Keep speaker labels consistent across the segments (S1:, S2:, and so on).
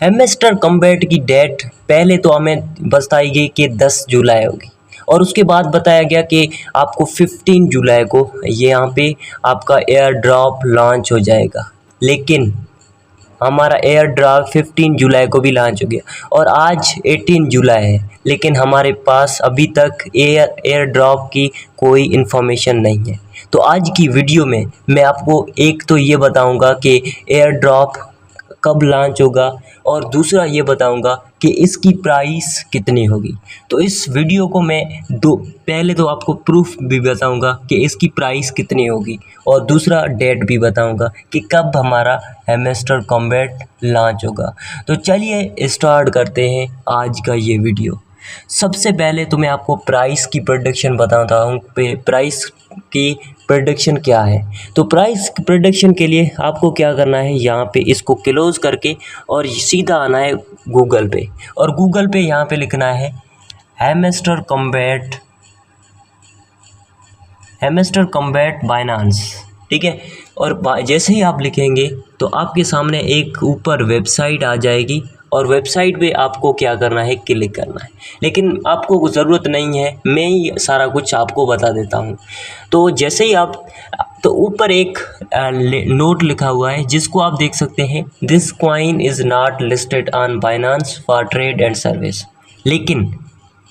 S1: हेमिस्टर combat की date पहले तो हमें बताई गई कि 10 जुलाई होगी और उसके बाद बताया गया कि आपको 15 जुलाई को ये यहाँ पे आपका एयर ड्रॉप लॉन्च हो जाएगा। लेकिन हमारा एयर ड्रॉप 15 जुलाई को भी लॉन्च हो गया और आज 18 जुलाई है, लेकिन हमारे पास अभी तक एयर ड्रॉप की कोई इन्फॉर्मेशन नहीं है। तो आज की वीडियो में मैं आपको एक तो ये बताऊंगा कि एयर ड्रॉप कब लॉन्च होगा और दूसरा ये बताऊंगा कि इसकी प्राइस कितनी होगी। तो इस वीडियो को मैं पहले तो आपको प्रूफ भी बताऊंगा कि इसकी प्राइस कितनी होगी और दूसरा डेट भी बताऊंगा कि कब हमारा हेमिस्टर कॉम्बैट लॉन्च होगा। तो चलिए स्टार्ट करते हैं आज का ये वीडियो। सबसे पहले तो मैं आपको प्राइस की प्रेडिक्शन बताता हूँ प्राइस की प्रेडिक्शन क्या है। तो प्राइस प्रेडिक्शन के लिए आपको क्या करना है, यहाँ पे इसको क्लोज करके और सीधा आना है गूगल पे और गूगल पे यहाँ पे लिखना है हेमिस्टर कॉम्बैट बाइनांस, ठीक है। और जैसे ही आप लिखेंगे तो आपके सामने एक ऊपर वेबसाइट आ जाएगी और वेबसाइट पे आपको क्या करना है, क्लिक करना है। लेकिन आपको ज़रूरत नहीं है, मैं ही सारा कुछ आपको बता देता हूँ। तो जैसे ही आप तो ऊपर एक नोट लिखा हुआ है जिसको आप देख सकते हैं, this coin is not listed on Binance for trade and service. लेकिन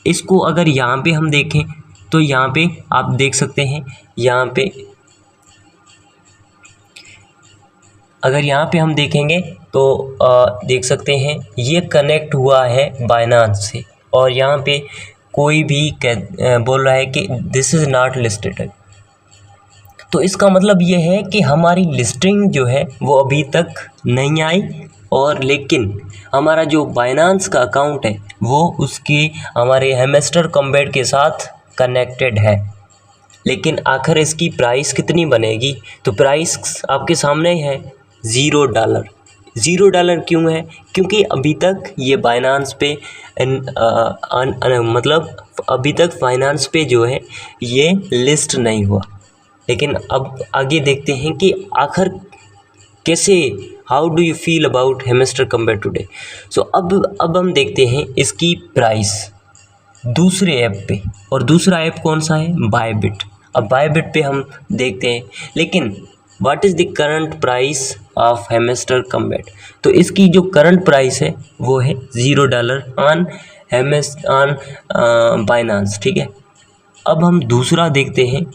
S1: इसको अगर यहाँ पे हम देखें तो यहाँ पे आप देख सकते हैं, यहाँ पे अगर यहाँ पे हम देखेंगे तो देख सकते हैं ये कनेक्ट हुआ है बाइनांस से और यहाँ पे कोई भी बोल रहा है कि दिस इज़ नॉट लिस्टेड। तो इसका मतलब ये है कि हमारी लिस्टिंग जो है वो अभी तक नहीं आई और लेकिन हमारा जो बाइनांस का अकाउंट है वो उसकी हमारे हेमिस्टर कॉम्बैट के साथ कनेक्टेड है। लेकिन आखिर इसकी प्राइस कितनी बनेगी, तो प्राइस आपके सामने है $0। $0 क्यों है? क्योंकि अभी तक ये बाइनांस पे मतलब अभी तक बाइनांस पे जो है ये लिस्ट नहीं हुआ। लेकिन अब आगे देखते हैं कि आखिर कैसे, how do you feel about Hamster Kombat today. So अब हम देखते हैं इसकी प्राइस दूसरे ऐप पे, और दूसरा ऐप कौन सा है, बायबिट। अब बायबिट पे हम देखते हैं, लेकिन what is the current price of Hamster Kombat. तो इसकी जो करंट प्राइस है वो है $0 ऑन बाइनांस, ठीक है। अब हम दूसरा देखते हैं,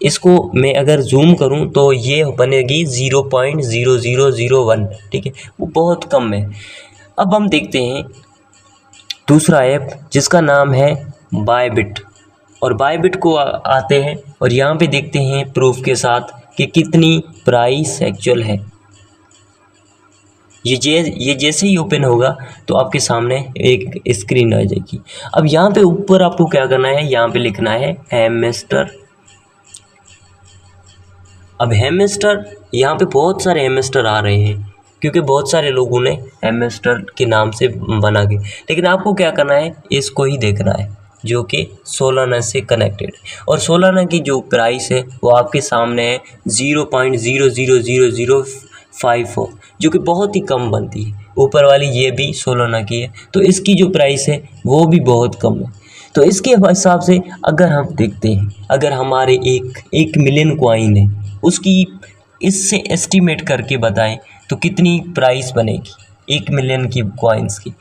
S1: इसको मैं अगर जूम करूं तो ये बनेगी 0.0001, ठीक है, वो बहुत कम है। अब हम देखते हैं दूसरा ऐप जिसका नाम है बायबिट, और बायबिट को आते हैं और यहाँ पे देखते हैं प्रूफ के साथ कि कितनी प्राइस एक्चुअल है। ये जैसे ही ओपन होगा तो आपके सामने एक स्क्रीन आ जाएगी। अब यहाँ पे ऊपर आपको क्या करना है, यहाँ पे लिखना है हेमिस्टर। अब हेमिस्टर, यहाँ पे बहुत सारे हेमिस्टर आ रहे हैं क्योंकि बहुत सारे लोगों ने हेमिस्टर के नाम से बना के, लेकिन आपको क्या करना है, इसको ही देखना है जो कि सोलाना से कनेक्टेड। और सोलाना की जो प्राइस है वो आपके सामने है 0.000054, जो कि बहुत ही कम बनती है। ऊपर वाली ये भी सोलाना की है, तो इसकी जो प्राइस है वो भी बहुत कम है। तो इसके हिसाब से अगर हम देखते हैं, अगर हमारे एक मिलियन कॉइन है, उसकी इससे एस्टीमेट करके बताएं तो कितनी प्राइस बनेगी 1 मिलियन की कॉइन्स की।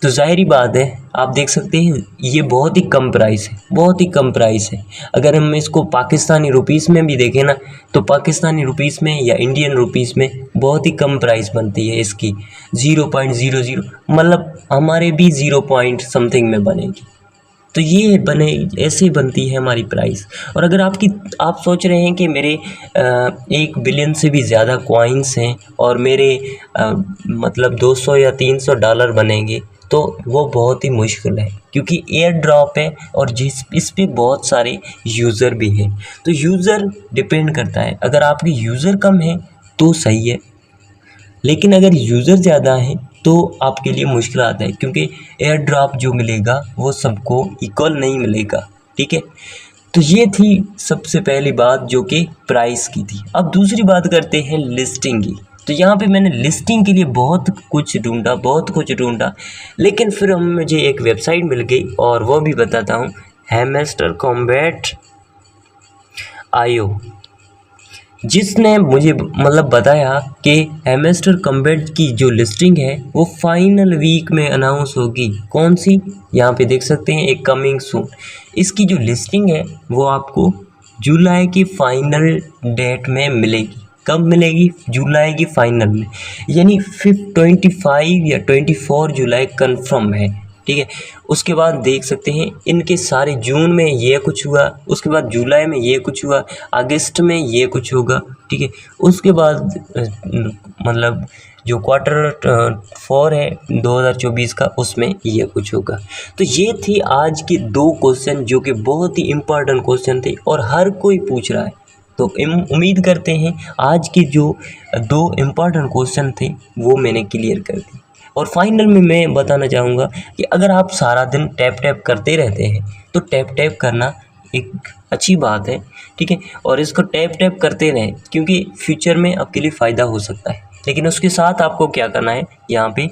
S1: तो ज़ाहिरी बात है, आप देख सकते हैं ये बहुत ही कम प्राइस है, बहुत ही कम प्राइस है। अगर हम इसको पाकिस्तानी रुपीस में भी देखें ना, तो पाकिस्तानी रुपीस में या इंडियन रुपीस में बहुत ही कम प्राइस बनती है इसकी, 0.00, मतलब हमारे भी 0 पॉइंट समथिंग में बनेगी। तो ये ऐसे बनती है हमारी प्राइस। और अगर आप सोच रहे हैं कि मेरे 1 बिलियन से भी ज़्यादा कॉइन्स हैं और मेरे मतलब $200 या $300 बनेंगे, तो वो बहुत ही मुश्किल है, क्योंकि एयर ड्रॉप है और इस पे बहुत सारे यूज़र भी हैं। तो यूज़र डिपेंड करता है, अगर आपके यूज़र कम है तो सही है, लेकिन अगर यूज़र ज़्यादा है तो आपके लिए मुश्किल आता है, क्योंकि एयर ड्रॉप जो मिलेगा वो सबको इक्वल नहीं मिलेगा, ठीक है। तो ये थी सबसे पहली बात जो कि प्राइस की थी। अब दूसरी बात करते हैं लिस्टिंग की। तो यहाँ पे मैंने लिस्टिंग के लिए बहुत कुछ ढूंढा, लेकिन फिर मुझे एक वेबसाइट मिल गई और वो भी बताता हूँ, हैमस्टर कॉम्बैट IO, जिसने मुझे मतलब बताया कि हैमस्टर कॉम्बैट की जो लिस्टिंग है वो फाइनल वीक में अनाउंस होगी। कौन सी, यहाँ पे देख सकते हैं, एक कमिंग सून। इसकी जो लिस्टिंग है वो आपको जुलाई की फाइनल डेट में मिलेगी। कब मिलेगी? जुलाई की फाइनल में, यानी 25 या 24 जुलाई कंफर्म है, ठीक है। उसके बाद देख सकते हैं इनके सारे, जून में ये कुछ हुआ, उसके बाद जुलाई में ये कुछ हुआ, अगस्त में ये कुछ होगा, ठीक है। उसके बाद मतलब जो Q4 है 2024 का, उसमें ये कुछ होगा। तो ये थी आज के 2 क्वेश्चन जो कि बहुत ही इम्पोर्टेंट क्वेश्चन थे और हर कोई पूछ रहा है। तो उम्मीद करते हैं आज के जो 2 इम्पोर्टेंट क्वेश्चन थे वो मैंने क्लियर कर दी। और फाइनल में मैं बताना चाहूँगा कि अगर आप सारा दिन टैप करते रहते हैं तो टैप करना एक अच्छी बात है, ठीक है। और इसको टैप करते रहें, क्योंकि फ्यूचर में आपके लिए फ़ायदा हो सकता है। लेकिन उसके साथ आपको क्या करना है, यहाँ पे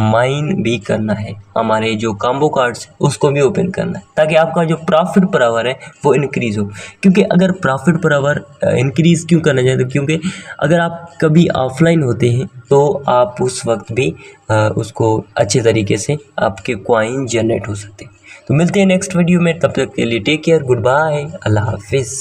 S1: माइन भी करना है, हमारे जो कॉम्बो कार्ड्स उसको भी ओपन करना है, ताकि आपका जो प्रॉफिट पर आवर है वो इंक्रीज़ हो। क्योंकि अगर प्रॉफिट पर आवर इंक्रीज़ क्यों करना चाहते हो, क्योंकि अगर आप कभी ऑफलाइन होते हैं तो आप उस वक्त भी उसको अच्छे तरीके से आपके कॉइन जनरेट हो सकते हैं। तो मिलते हैं नेक्स्ट वीडियो में, तब तक के लिए टेक केयर, गुड बाय, अल्लाह हाफिज़।